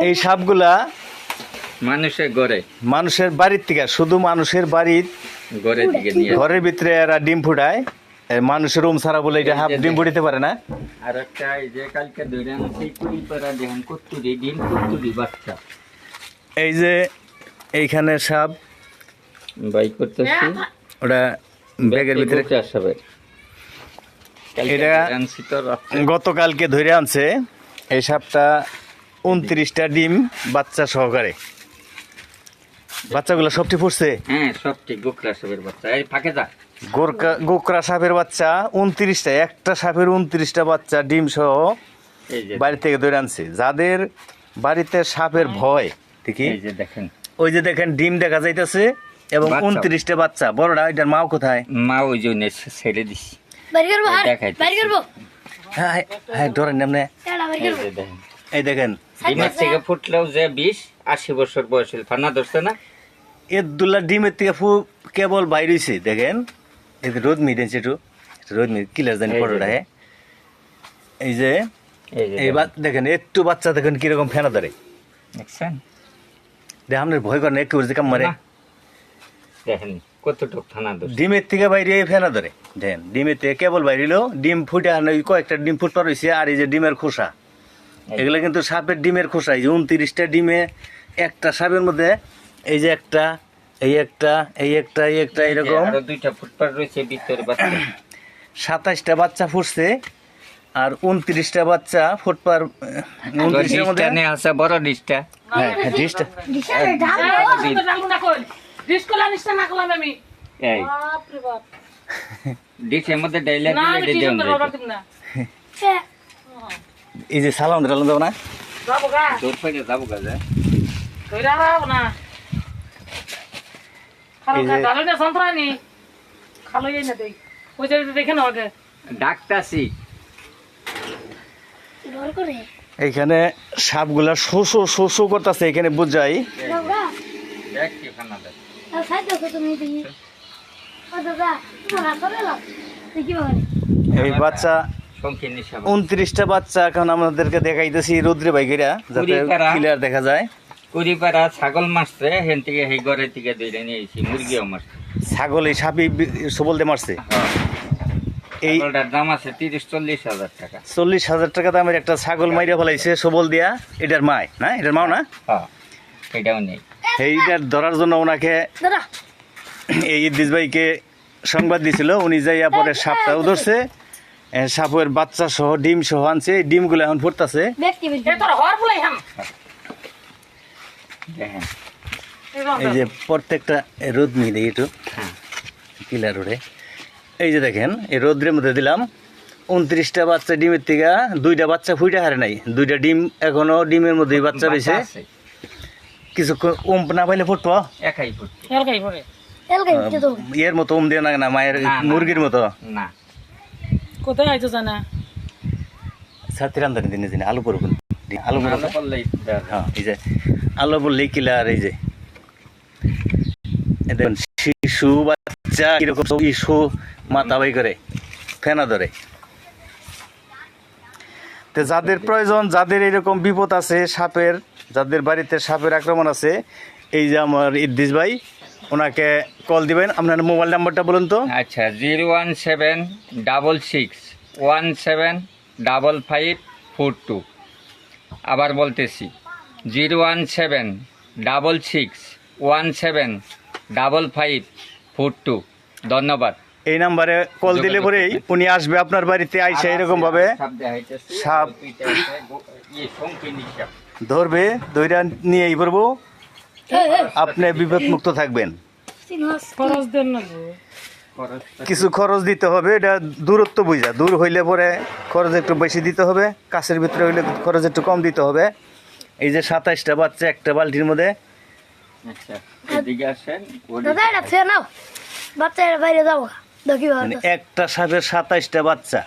এই সাপগুলা মানুষের বাড়ির থেকে শুধু মানুষের বাড়ির ঘরের ভিতরে এরা ডিম ফুটায়। মানুষের রুম ছাড়া বলে এটা হাফ ডিম ফুটিতে পারে না। আর একটা এই যে কালকে ধরে সেই কুড়ি পারা দেখেন কত্তুরি ডিম কত্তুরি বাচ্চা। এই যে এইখানে সাপ বাই করতেছি ওটা ব্যাগের ভিতরে আসবে। এটা গতকালকে ধরে আনছে এই সাপটা 29টা ডিম বাচ্চা সহকারে। বাচ্চাগুলো সবটি ফুটছে। হ্যাঁ সবটি গোকরা সাপের বাচ্চা। এই ফাঁকে যা গোকরা সাপের বাচ্চা 29টা, একটা সাপের 29টা বাচ্চা ডিম সহ বাড়ি থেকে ধরে আনছে। যাদের বাড়িতে সাপের ভয় ঠিকই দেখেন, ওই যে দেখেন ডিম দেখা যাইতেছে এবং 29টা বাচ্চা। বড়টা এটার মাও কোথায়? মা ওই জন্য ছেড়ে দিছি। হ্যাঁ হ্যাঁ ধরেন এমনি এই দেখেন ডিমের থেকে ফুটলেও যে 20-80 বছর বয়স ফানা ধরছে না। এদুল্লা ডিমের থেকে কেবল বাইর হয়েছে। দেখেন এই রোদ মিটেছে একটু রোদ মিট কিলার জানি পড়োটা। হ্যাঁ এই যে এই দেখেন একটু বাচ্চা দেখেন কিরকম ফেনা ধরে দেখছেন। দেখ আপনার ভয় করে না একটু কাম মারে। দেখেন কতটুকু ফানা ধরছে ডিমের থেকে বাইরে ফেনা ধরে। দেখেন ডিমের থেকে কেবল বাইরিল ডিম ফুটে কয়েকটা ডিম ফুটপা রয়েছে। আর এই যে ডিমের খোসা এগুলো কিন্তু সাপের ডিমের খোসা। এই যে 29টা ডিমে একটা সাপের মধ্যে এই যে একটা এই একটা এই একটা এই একটা এরকম দুইটা ফুটপার রয়েছে ভিতরে বাচ্চা। 27টা বাচ্চা ফুটছে আর 29টা বাচ্চা ফুটপার 29টার মধ্যে আছে বড় ডিশটা। হ্যাঁ ডিশটা এই ডিশের মধ্যে ডাইলা দিলে দেন এই যে সালাম দিলাম যাবো না দূর পাইলে যাবো কাজে। ডাকতাছি এইখানে সাপগুলা শোষো শোষো করতেছে। এখানে বুঝাই এই বাচ্চা 29টা বাচ্চা এখন আমাদেরকে দেখাইতেছি রোদ্রে বাইকেরা যাতে ক্লিয়ার দেখা যায়। কুড়িপাড়া ছাগল মারছে হেন থেকে সেই ঘরের থেকে ধরে নিয়েছি। মুরগিও মারছে। ছাগল এই সাপি সবল দিয়ে মারছে। এই দাম আছে 30-40 হাজার টাকা। 40,000 টাকা দামের একটা ছাগল মাইরা ফেলাইছে সবল দিয়া। এটার মায় না এটার মাও না এটাও নেই। এইটার ধরার জন্য ওনাকে এই ইদ্রিস ভাইকে সংবাদ দিয়েছিল। উনি যাইয়া পরে সাপটাও ধরছে। সাপের বাচ্চা সহ ডিম সহ আনছে। এই ডিমগুলো এখন ফুটতেছে। এই যে প্রত্যেকটা রোদ মিলে একটু কিলার রোডে এই যে দেখেন এই রোদ্রের মধ্যে দিলাম 29টা বাচ্চা ডিমের থেকে 2টা বাচ্চা ফুটে হারে নাই। 2টা ডিম এখনো ডিমের মধ্যে বাচ্চা রয়েছে। কিছু উম্প না পাইলে ফুটবো ইয়ের মতো উম দিয়ে না মায়ের মুরগির মতো না। কোথায় আইতো জানা ছাত্রী রান্ধানি দিনে দিনে আলু পড়ব আলু পড়লে হ্যাঁ এই যে আলু পড়লেই কিলার। এই যে দেখুন শিশু বাচ্চা কিরকম ইস্যু মাথা বাই করে ফেনা ধরে। তো যাদের প্রয়োজন যাদের এরকম বিপদ আছে সাপের, যাদের বাড়িতে সাপের আক্রমণ আছে, এই যে আমার ইদ্রিস ভাই ওনাকে কল দিবেন। আপনার মোবাইল নাম্বারটা বলুন তো। আচ্ছা 01766175542। আবার বলতেছি 01766175542। ধন্যবাদ। এই নাম্বারে কল দিলে পরেই উনি আসবে আপনার বাড়িতে আইসা এরকম ভাবে সাপ ধরবে ধৈর্য নিয়ে এই করবো। আপনি বিপদ মুক্ত থাকবেন। কিছু খরচ দিতে হবে। এটা দূরত্ব বুঝা দূর হইলে পরে খরচ একটু বেশি দিতে হবে। কাছের ভিতরে হইলে খরচ একটু কম দিতে হবে। এই যে 27টা বাচ্চা একটা বালতির মধ্যে। একটা সাপের 27টা বাচ্চা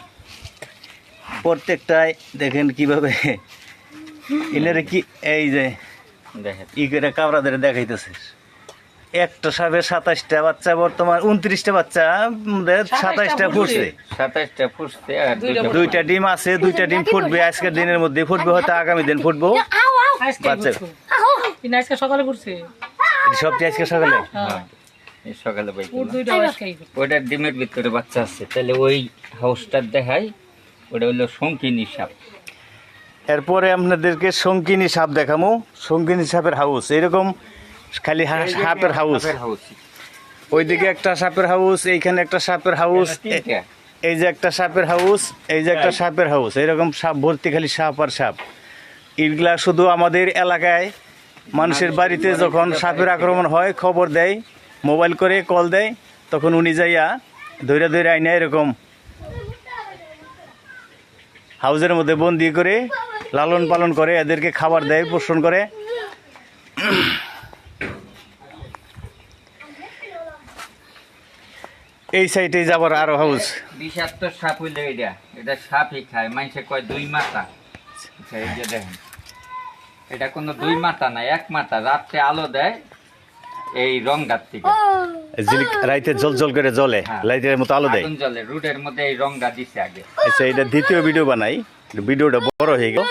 প্রত্যেকটাই দেখেন কিভাবে এনারে কি এই যে ই করে কামড়া ধরে দেখাইতেছে। একটা সাপে 27টা বাচ্চা, বর্তমান 29টা বাচ্চা, 27টা ফুটছে। 27টা ফুটছে আর দুইটা ডিম আছে, দুইটা ডিম ফুটবে আজকের দিনের মধ্যে, ফুটবে হয়তো আগামী দিন ফুটবো। আজকে বাচ্চা। ঘুরছে। কিনা আজকে সকালে ঘুরছে। সবটি আজকে সকালে। হ্যাঁ। এই সকালে পাই ওর দুইটা আজকেই ঘুরছে। ওটার ডিমের ভিতরে বাচ্চা আছে, তাহলে ওই হাউসটার দেখাই, ওটা হলো শঙ্কিনী সাপ। এরপরে আপনাদেরকে শঙ্কিনী সাপ দেখামো। শঙ্কিনী সাপের হাউস, এরকম খালি সাপের হাউস। সাপের হাউস ওইদিকে একটা সাপের হাউস, এইখানে একটা সাপের হাউস, তিনটা। এই যে একটা সাপের হাউস, এই যে একটা সাপের হাউস, এরকম সাপ ভর্তি, খালি সাপ আর সাপ। এগুলা শুধু আমাদের এলাকায় মানুষের বাড়িতে যখন সাপের আক্রমণ হয় খবর দেয়, মোবাইল করে কল দেয়, তখন উনি যাইয়া ধৈরা ধৈরা আইনা এরকম হাউসের মধ্যে বন্দি করে লালন পালন করে, এদেরকে খাবার দেয়, পোষণ করে। এই সাইডে যাবার আরো হাউস। বিষাক্ত সাপ হইলে এটা, এটা সাপই খায়, মানুষে কয় 2 মাথা। আচ্ছা, এই যে দেখেন, এটা কোনো 2 মাথা না, 1 মাথা। রাত্রে আলো দেয় এই রংগার থেকে, রাইতে জল জল করে জ্বলে, হ্যাঁ। লাইটের মতো আলো দেয়। আগুন জ্বলে, রুটের মধ্যে এই রংটা দিছে আগে। আচ্ছা, এটা দ্বিতীয় ভিডিও বানাই, ভিডিওটা বড় হয়ে গেল।